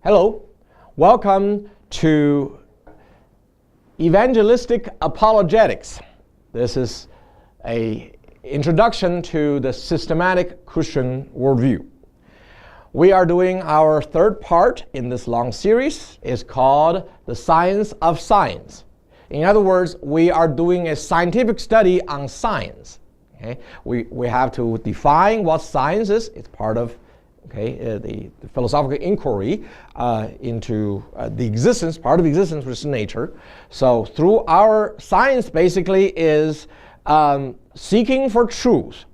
Hello, welcome to Evangelistic Apologetics. This is an introduction to the systematic Christian worldview. We are doing our third part in this long series. It's called The Science of Science. In other words, we are doing a scientific study on science. Okay? We have to define what science is. It's part of the philosophical inquiry into the existence, part of existence, which is nature. So through our science basically is seeking for truth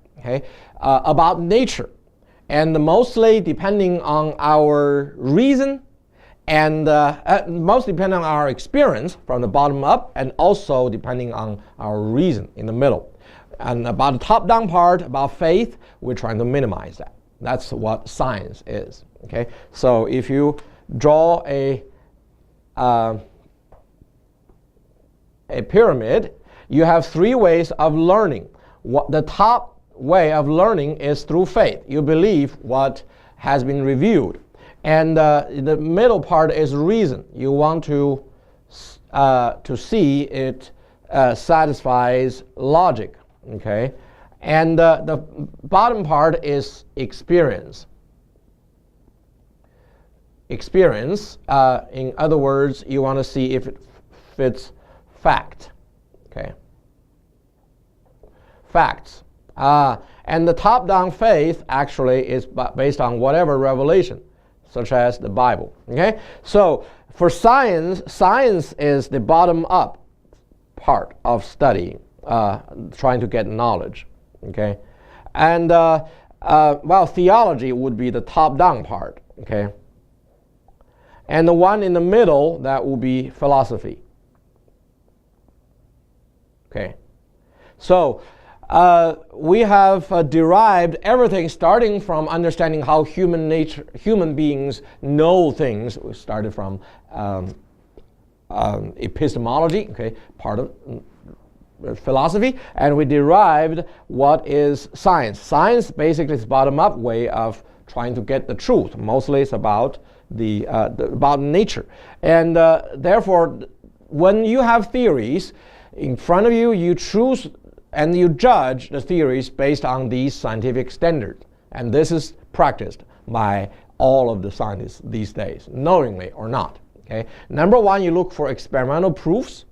about nature, and mostly depending on our reason and most depending on our experience from the bottom up, and also depending on our reason in the middle. And about the top-down part, about faith, we're trying to minimize that. That's what science is. Okay, so if you draw a pyramid, you have three ways of learning. The top way of learning is through faith. You believe what has been revealed, and the middle part is reason. You want to see it satisfies logic. Okay. And the bottom part is experience. Experience, in other words, you want to see if it fits fact. Okay. Facts. And the top-down faith actually is based on whatever revelation, such as the Bible. Okay. So for science, science is the bottom-up part of studying, trying to get knowledge. Okay, and well, theology would be the top-down part. Okay, and the one in the middle, that will be philosophy. Okay, so we have derived everything starting from understanding how human beings know things. We started from epistemology. Okay, part of philosophy, and we derived what is science. Science basically is bottom-up way of trying to get the truth. Mostly it's about about nature, and therefore, when you have theories in front of you, you choose and you judge the theories based on these scientific standards, and this is practiced by all of the scientists these days, knowingly or not. Okay, number one, you look for experimental proofs.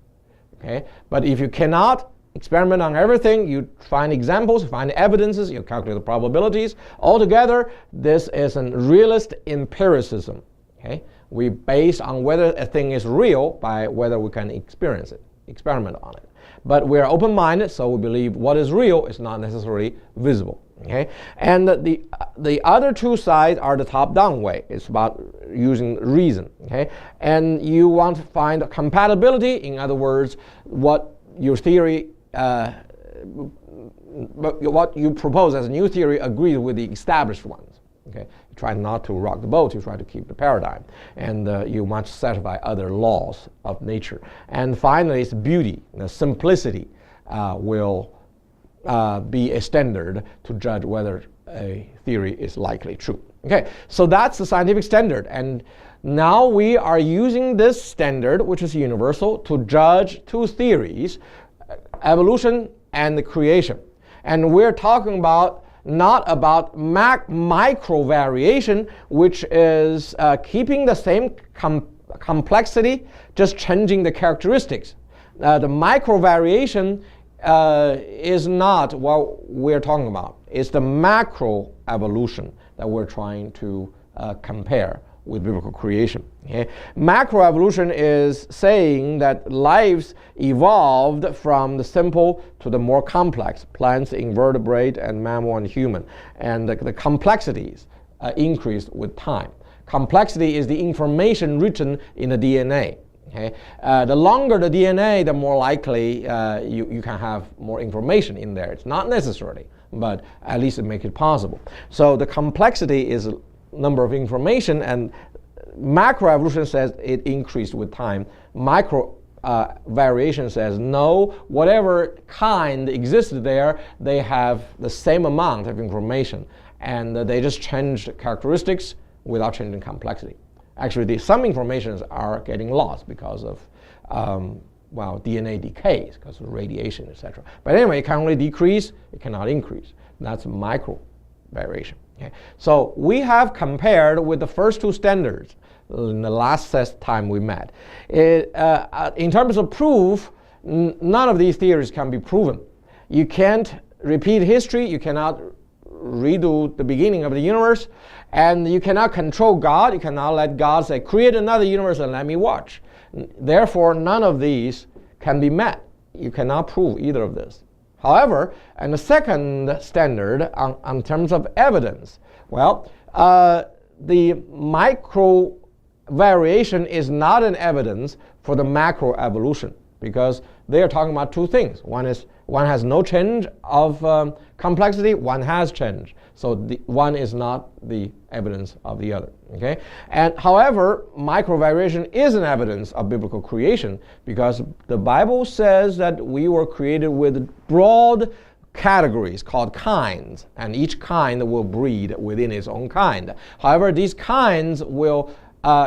Okay, but if you cannot experiment on everything, you find examples, you find evidences, you calculate the probabilities. Altogether, this is a realist empiricism. Okay, we base on whether a thing is real by whether we can experience it, experiment on it. But we are open-minded, so we believe what is real is not necessarily visible. Okay, and the other two sides are the top-down way. It's about using reason. Okay, and you want to find compatibility. In other words, what your theory, what you propose as a new theory agrees with the established ones. Okay, you try not to rock the boat. You try to keep the paradigm, and you want to satisfy other laws of nature. And finally, it's beauty. The simplicity will be a standard to judge whether a theory is likely true. Okay, so that's the scientific standard, and now we are using this standard, which is universal, to judge two theories, evolution and the creation. And we're talking about not about micro variation, which is keeping the same complexity, just changing the characteristics. The micro variation is not what we're talking about. It's the macro evolution that we're trying to compare with biblical creation. Okay? Macroevolution is saying that lives evolved from the simple to the more complex, plants, invertebrate, and mammal and human. And the complexities increased with time. Complexity is the information written in the DNA. Okay? The longer the DNA, the more likely you can have more information in there. It's not necessarily, but at least it makes it possible. So the complexity is a number of information, and macroevolution says it increased with time. Micro variation says no, whatever kind existed there, they have the same amount of information, and they just changed characteristics without changing complexity. Actually, some informations are getting lost because of DNA decays, because of radiation, etc. But anyway, it can only decrease, it cannot increase. That's micro variation. Okay? So we have compared with the first two standards in the last time we met. In terms of proof, none of these theories can be proven. You can't repeat history, you cannot redo the beginning of the universe, and you cannot control God. You cannot let God say, create another universe and let me watch. Therefore, none of these can be met. You cannot prove either of this. However, and the second standard on terms of evidence, well, the micro variation is not an evidence for the macro evolution, because they are talking about two things. One has no change of complexity, one has change. So one is not the evidence of the other. Okay? And however, micro variation is an evidence of biblical creation, because the Bible says that we were created with broad categories called kinds, and each kind will breed within its own kind. However, these kinds will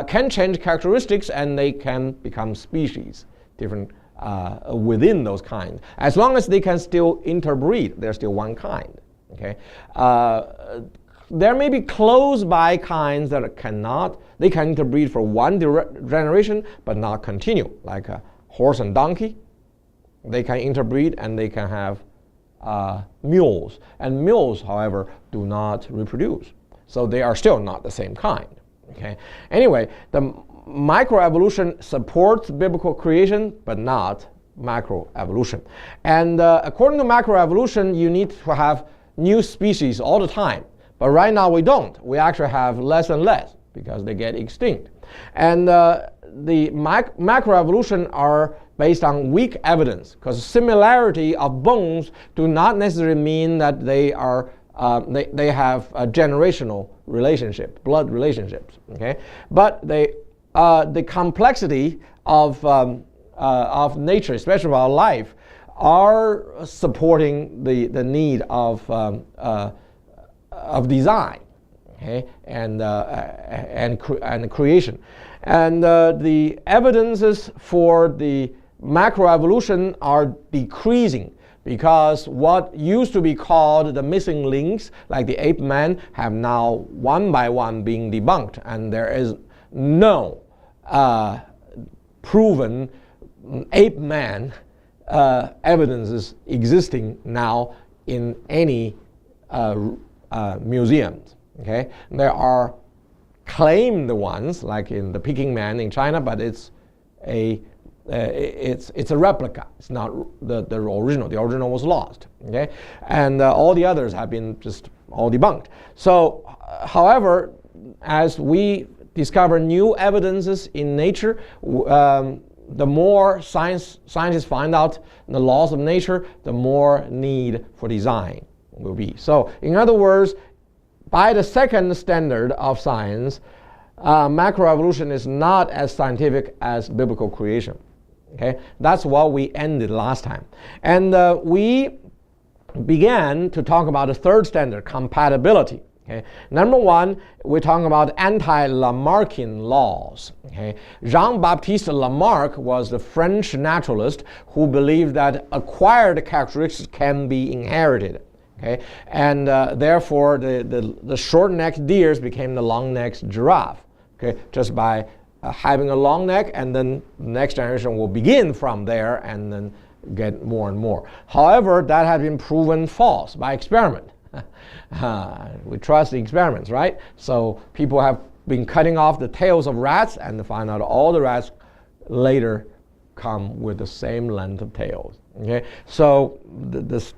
can change characteristics, and they can become species, different within those kinds. As long as they can still interbreed, they're still one kind. Okay, there may be close by kinds that they can interbreed for one generation but not continue, like a horse and donkey. They can interbreed and they can have mules. And mules, however, do not reproduce. So they are still not the same kind. Okay. Anyway, the microevolution supports biblical creation, but not macroevolution. And according to macroevolution, you need to have new species all the time. But right now we don't. We actually have less and less because they get extinct. And the macroevolution are based on weak evidence, because similarity of bones do not necessarily mean that they are they have a generational relationship, blood relationships. Okay, but the complexity of nature, especially of our life, are supporting the need of design, okay, and creation, and the evidences for the macroevolution are decreasing, because what used to be called the missing links, like the ape man, have now one by one being debunked, and there is no proven ape man evidences existing now in any museums. Okay, there are claimed ones, like in the Peking man in China, but it's a replica. It's not the original. The original was lost. Okay, and all the others have been just all debunked. So, however, as we discover new evidences in nature, the more scientists find out the laws of nature, the more need for design will be. So, in other words, by the second standard of science, macroevolution is not as scientific as biblical creation. Okay, that's what we ended last time. And we began to talk about the third standard, compatibility. Okay. Number one, we're talking about anti-Lamarckian laws. Okay. Jean-Baptiste Lamarck was the French naturalist who believed that acquired characteristics can be inherited. Okay. And therefore, the short-necked deers became the long-necked giraffe. Okay. Just by having a long neck, and then the next generation will begin from there and then get more and more. However, that had been proven false by experiment. We trust the experiments, right? So people have been cutting off the tails of rats and find out all the rats later come with the same length of tails. Okay, so this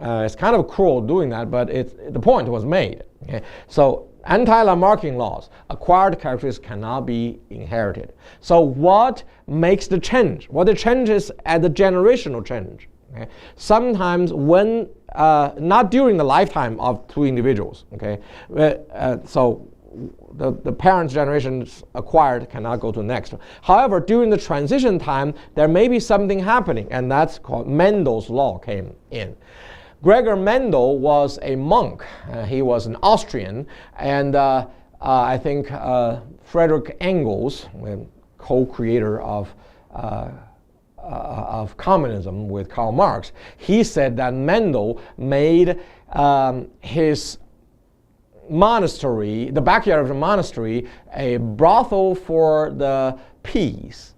it's kind of cruel doing that, but the point was made. Okay, so anti-Lamarckian laws, acquired characteristics cannot be inherited. So what makes the change? Well, the change is at the generational change. Okay? Sometimes when, not during the lifetime of two individuals, okay? So the parent's generation acquired cannot go to the next. However, during the transition time, there may be something happening, and that's called Mendel's law came in. Gregor Mendel was a monk. He was an Austrian, and I think Frederick Engels, co-creator of communism with Karl Marx, he said that Mendel made his monastery, the backyard of the monastery, a brothel for the peas.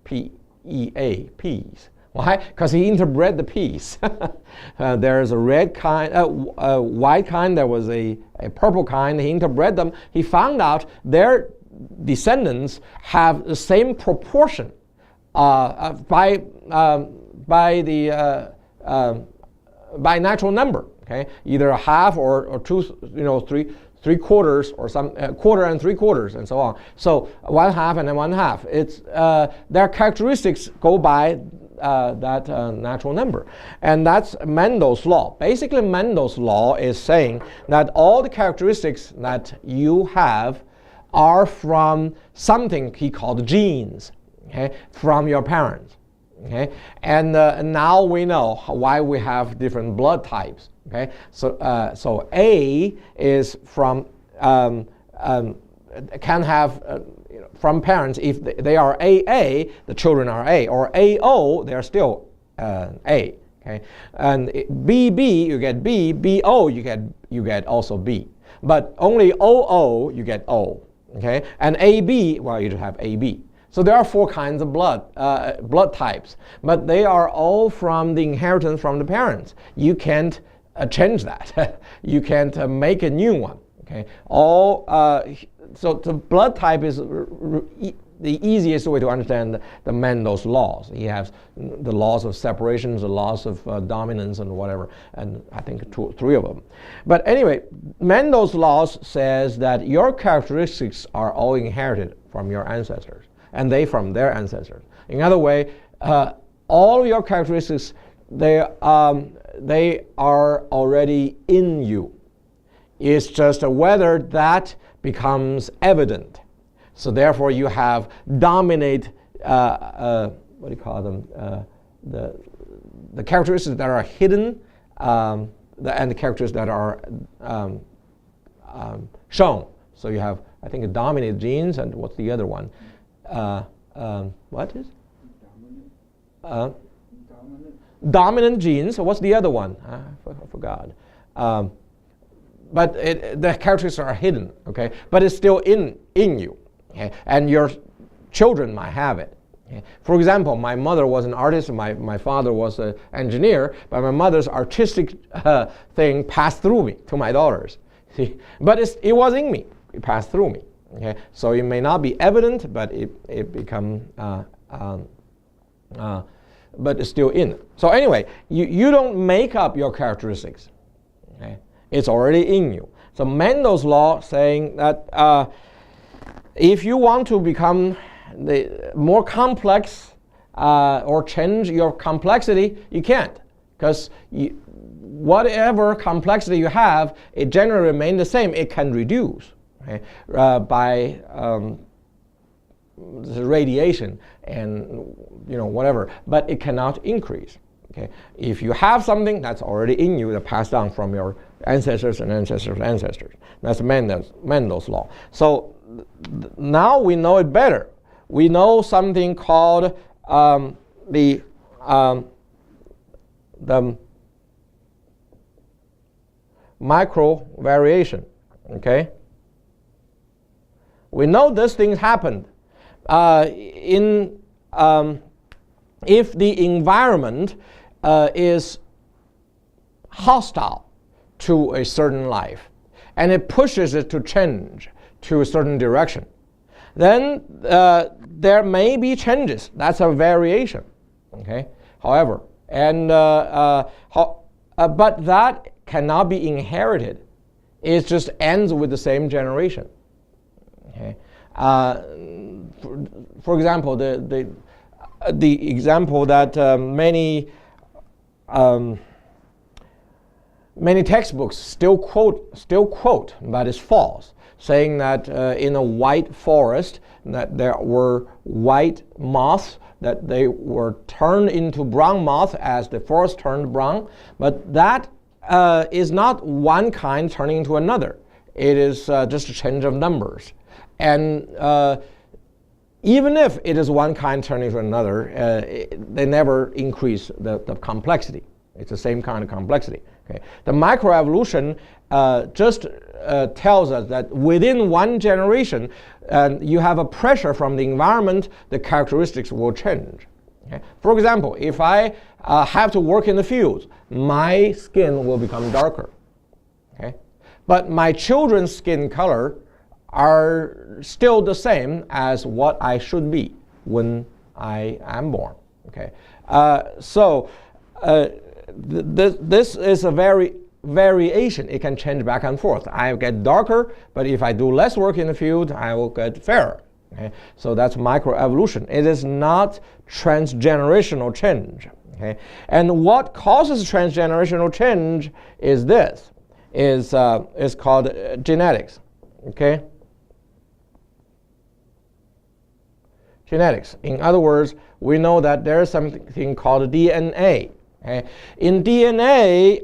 P-E-A, peas. Why? Because he interbred the peas. There's a red kind, a white kind, there was a purple kind. He interbred them. He found out their descendants have the same proportion by natural number. Okay, either a half or two, three quarters, or some quarter and three quarters, and so on. So 1/2 and then 1/2. It's their characteristics go by that natural number, and that's Mendel's law. Basically, Mendel's law is saying that all the characteristics that you have are from something he called genes, okay, from your parents. Okay, and now we know why we have different blood types. Okay, so A is from can have from parents. If they are AA, the children are A, or AO, they are still A. Okay, and BB you get B, BO you get also B, but only OO you get O. Okay, and AB, well, you just have AB. So there are 4 kinds of blood types, but they are all from the inheritance from the parents. You can't change that. You can't make a new one. Okay, so the blood type is the easiest way to understand the Mendel's laws. He has the laws of separations, the laws of dominance, and whatever, and I think 2 or 3 of them. But anyway, Mendel's laws says that your characteristics are all inherited from your ancestors, and they from their ancestors. In other way, all of your characteristics, they are already in you. It's just whether that becomes evident. So therefore, you have dominate. What do you call them? The characteristics that are hidden, and the characteristics that are shown. So you have, I think, dominant genes, and what's the other one? What is? Dominant genes. So what's the other one? I forgot. But the characteristics are hidden. Okay, but it's still in you. Okay? And your children might have it. Okay? For example, my mother was an artist, and my father was an engineer, but my mother's artistic thing passed through me to my daughters. See? But it was in me. It passed through me. Okay? So it may not be evident, but it become but it's still in. So anyway, you don't make up your characteristics. Okay? It's already in you. So Mendel's law saying that if you want to become the more complex or change your complexity, you can't, because whatever complexity you have, it generally remains the same. It can reduce, okay, by radiation and whatever, but it cannot increase. Okay, if you have something that's already in you, that passed down from your ancestors and ancestors' ancestors. That's Mendel's law. So now we know it better. We know something called the micro variation. Okay, we know this thing happened if the environment is hostile to a certain life, and it pushes it to change to a certain direction, then there may be changes. That's a variation. Okay. However, but that cannot be inherited. It just ends with the same generation. Okay. For example, the example that many textbooks still quote, but it's false, saying that in a white forest that there were white moths, that they were turned into brown moths as the forest turned brown, but that is not one kind turning into another. it is just a change of numbers. And even if it is one kind turning to another, they never increase the complexity. It's the same kind of complexity. Okay? The microevolution just tells us that within one generation, you have a pressure from the environment, the characteristics will change. Okay? For example, if I have to work in the fields, my skin will become darker. Okay? But my children's skin color are still the same as what I should be when I am born. Okay? This is a variation. It can change back and forth. I get darker, but if I do less work in the field, I will get fairer. Okay? So that's microevolution. It is not transgenerational change. Okay? And what causes transgenerational change is this, is called genetics. Okay? Genetics. In other words, we know that there is something called DNA. Okay? In DNA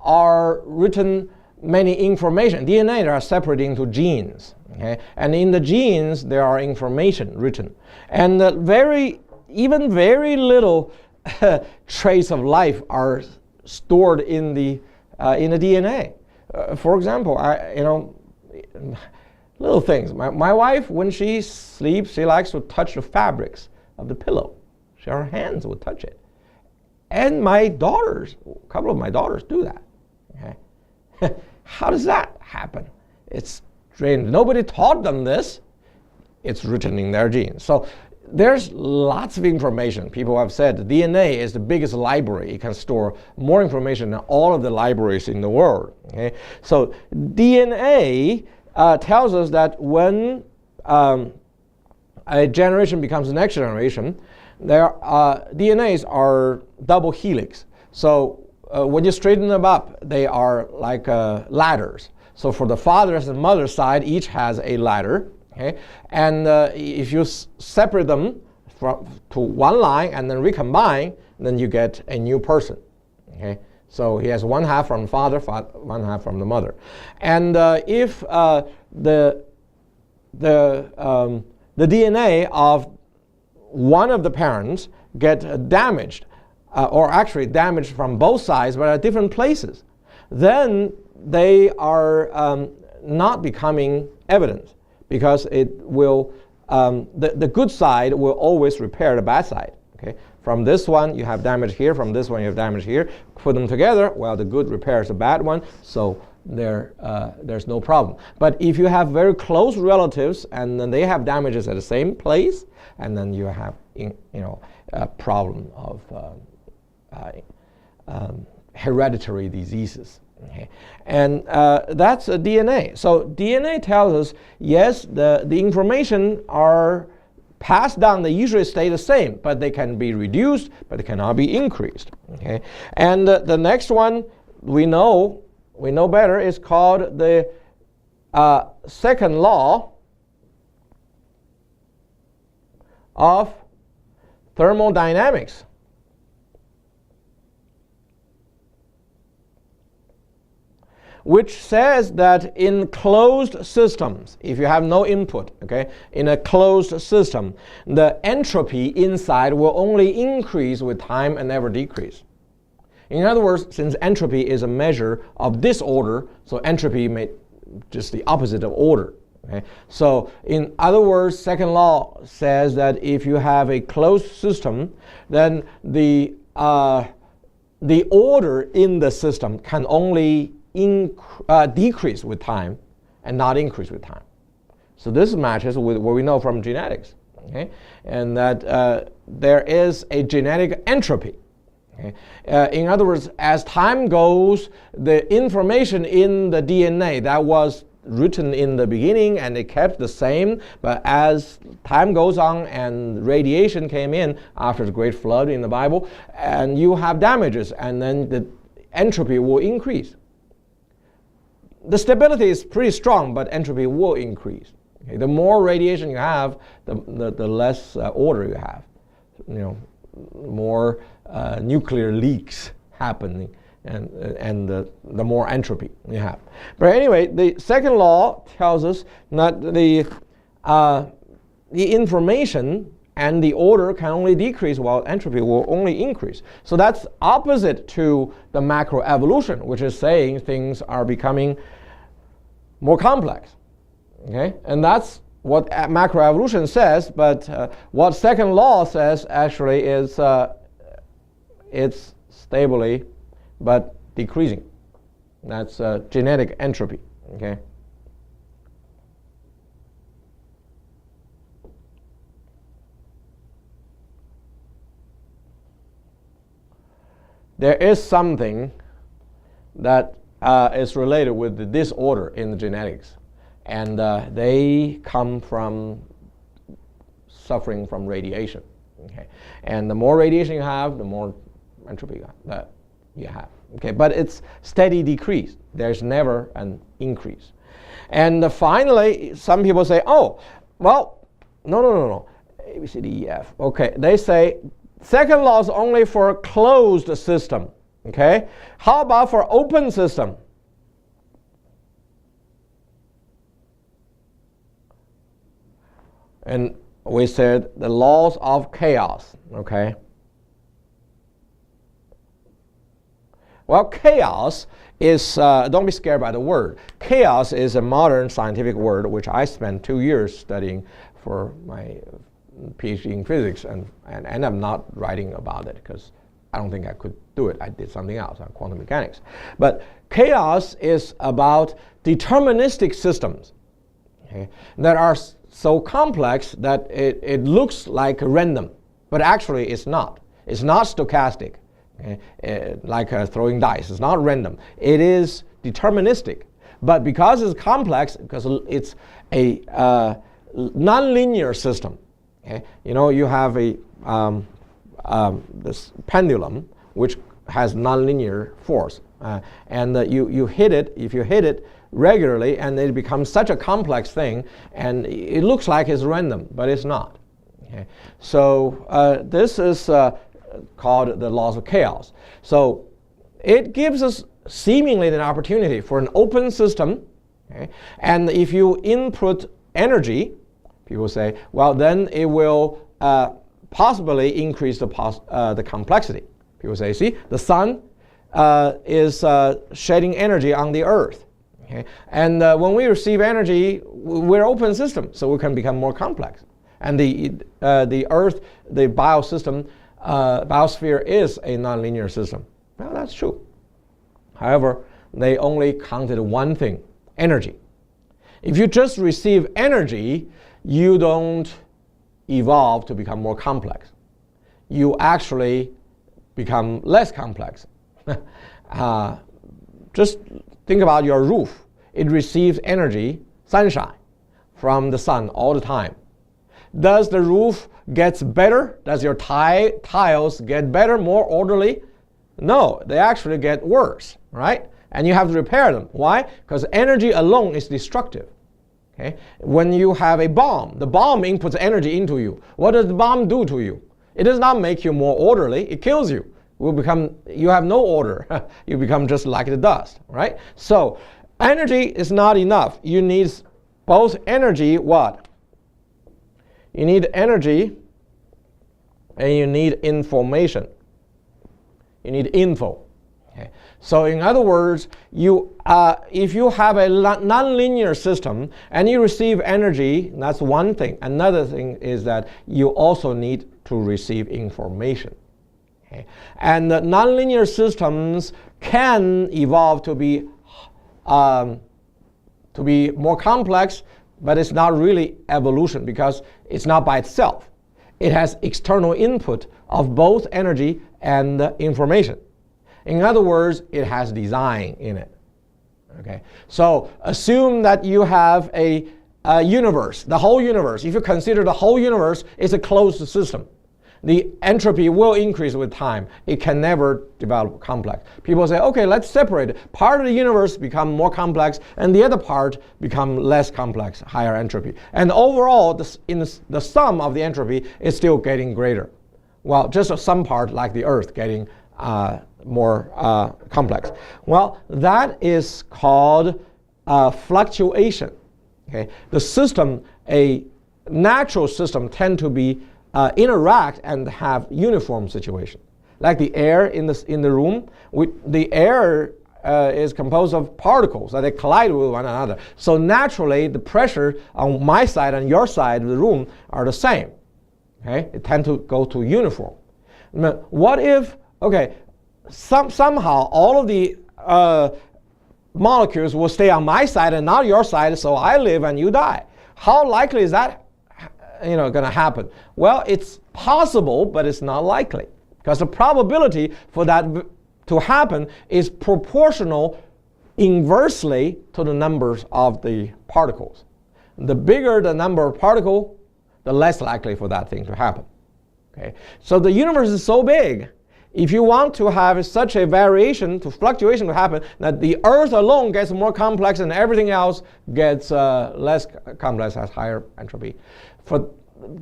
are written many information. DNA are separated into genes. Okay? And in the genes, there are information written. And even very little trace of life are stored in the DNA. For example, little things. My wife, when she sleeps, she likes to touch the fabrics of the pillow. Her hands will touch it. And my daughters, a couple of my daughters do that. Okay? How does that happen? It's strange. Nobody taught them this. It's written in their genes. So there's lots of information. People have said DNA is the biggest library. It can store more information than all of the libraries in the world. Okay? So DNA tells us that when a generation becomes the next generation, their DNAs are double helix. So when you straighten them up, they are like ladders. So for the father's and mother's side, each has a ladder. Okay? And if you separate them to one line and then recombine, then you get a new person. Okay? So he has one half from the father, one half from the mother. And if the DNA of one of the parents get damaged, or actually damaged from both sides but at different places, then they are not becoming evident, because it will the good side will always repair the bad side. Okay? From this one you have damage here, from this one you have damage here. Put them together, well, the good repairs the bad one, so there's no problem. But if you have very close relatives and then they have damages at the same place, and then you have a problem of hereditary diseases. Okay. And that's DNA. So DNA tells us, yes, the information are passed down. They usually stay the same, but they can be reduced, but they cannot be increased. Okay. And the next one we know better is called the second law of thermodynamics. Which says that in closed systems, if you have no input, okay, in a closed system, the entropy inside will only increase with time and never decrease. In other words, since entropy is a measure of disorder, so entropy may just the opposite of order. Okay? So in other words, second law says that if you have a closed system, then the order in the system can only decrease with time and not increase with time. So this matches with what we know from genetics, okay? And that there is a genetic entropy. Okay? In other words, as time goes, the information in the DNA that was written in the beginning and it kept the same, but as time goes on and radiation came in after the great flood in the Bible, and you have damages, and then the entropy will increase. The stability is pretty strong, but entropy will increase. Okay? The more radiation you have, the less order you have. More nuclear leaks happening and the more entropy you have. But anyway, the second law tells us that the information and the order can only decrease while entropy will only increase. So that's opposite to the macroevolution, which is saying things are becoming more complex. Okay, and that's what macroevolution says. But what second law says actually is it's stably but decreasing. That's genetic entropy. Okay. There is something that is related with the disorder in the genetics, and they come from suffering from radiation. Okay, and the more radiation you have, the more entropy that you have. Okay, but it's steady decrease. There's never an increase. And finally, some people say, "Oh, well, no. A, B, C, D, E, F." Okay, they say second law is only for a closed system. Okay, how about for open system? And we said the laws of chaos. Okay. Well, chaos is, don't be scared by the word. Chaos is a modern scientific word which I spent 2 years studying for my PhD in physics, and I'm not writing about it because I don't think I could do it. I did something else on quantum mechanics. But chaos is about deterministic systems, okay, that are so complex that it looks like random, but actually it's not. It's not stochastic. Okay, like throwing dice. It's not random. It is deterministic. But because it's complex, because it's a nonlinear system. Okay? You know, you have a this pendulum which has nonlinear force, and you hit it. If you hit it regularly, and it becomes such a complex thing, and it looks like it's random, but it's not. Okay? So this is called the laws of chaos. So it gives us seemingly an opportunity for an open system. Okay? And if you input energy, people say, well, then it will possibly increase the complexity. People say, see, the sun is shedding energy on the earth. Okay? And when we receive energy, we're open system, so we can become more complex. And the earth, the biosphere is a nonlinear system. Well, that's true. However, they only counted one thing, energy. If you just receive energy, you don't evolve to become more complex. You actually become less complex. Just think about your roof. It receives energy, sunshine, from the sun all the time. Does the roof get better? Does your tiles get better, more orderly? No, they actually get worse, right? And you have to repair them. Why? Because energy alone is destructive. Okay? When you have a bomb, the bomb inputs energy into you. What does the bomb do to you? It does not make you more orderly. It kills you. You have no order. You become just like the dust, right? So energy is not enough. You need both energy, what? You need energy and you need information. You need info. Okay. So in other words, if you have a nonlinear system and you receive energy, that's one thing. Another thing is that you also need to receive information. Okay. And the nonlinear systems can evolve to be more complex, but it's not really evolution because it's not by itself. It has external input of both energy and information. In other words, it has design in it. Okay? So assume that you have a universe, the whole universe. If you consider the whole universe is a closed system, the entropy will increase with time. It can never develop complex. People say, okay, let's separate it. Part of the universe become more complex, and the other part become less complex, higher entropy. And overall, the sum of the entropy is still getting greater. Well, just some part, like the Earth, getting more complex. Well, that is called fluctuation. Okay, the system, a natural system, tend to be interact and have uniform situation. Like the air in the room, the air is composed of particles that they collide with one another. So naturally, the pressure on my side and your side of the room are the same. Okay, it tend to go to uniform. Now, what if, okay, somehow all of the molecules will stay on my side and not your side, so I live and you die? How likely is that going to happen? Well, it's possible, but it's not likely, because the probability for that to happen is proportional inversely to the numbers of the particles. The bigger the number of particles, the less likely for that thing to happen. Okay? So the universe is so big, if you want to have such a variation, to fluctuation to happen, that the Earth alone gets more complex and everything else gets less complex, has higher entropy. For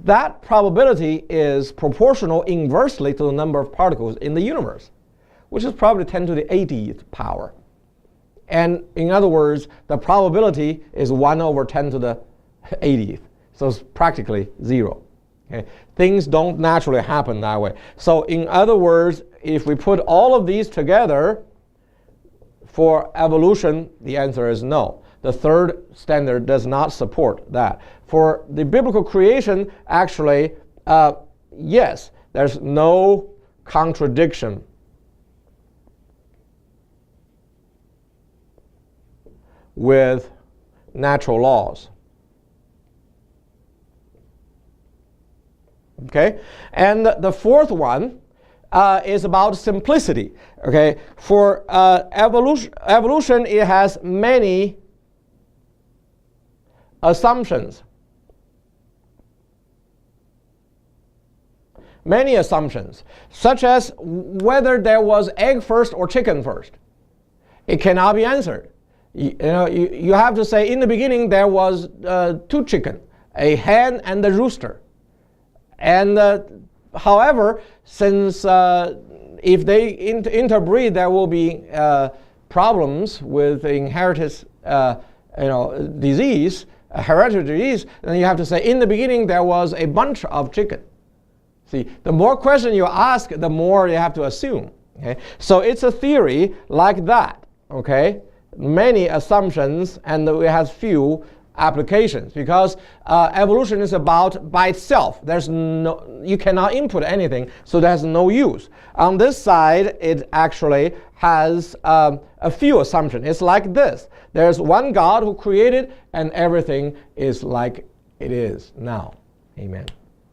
that probability is proportional inversely to the number of particles in the universe, which is probably 10 to the 80th power. And in other words, the probability is 1 over 10 to the 80th. So it's practically 0. Okay? Things don't naturally happen that way. So in other words, if we put all of these together for evolution, the answer is no. The third standard does not support that. For the biblical creation, actually, yes, there's no contradiction with natural laws. Okay, and the fourth one is about simplicity. Okay, for evolution, it has many assumptions. Many assumptions, such as whether there was egg first or chicken first. It cannot be answered. You have to say in the beginning there was 2 chickens, a hen and a rooster. And however, since if they interbreed, there will be problems with inherited disease, hereditary disease, then you have to say in the beginning there was a bunch of chicken. See, the more questions you ask, the more you have to assume. Okay? So it's a theory like that. Okay, many assumptions, and it has few applications, because evolution is about by itself. There's no, you cannot input anything, so there's no use. On this side, it actually has a few assumptions. It's like this: there's one God who created, and everything is like it is now. Amen.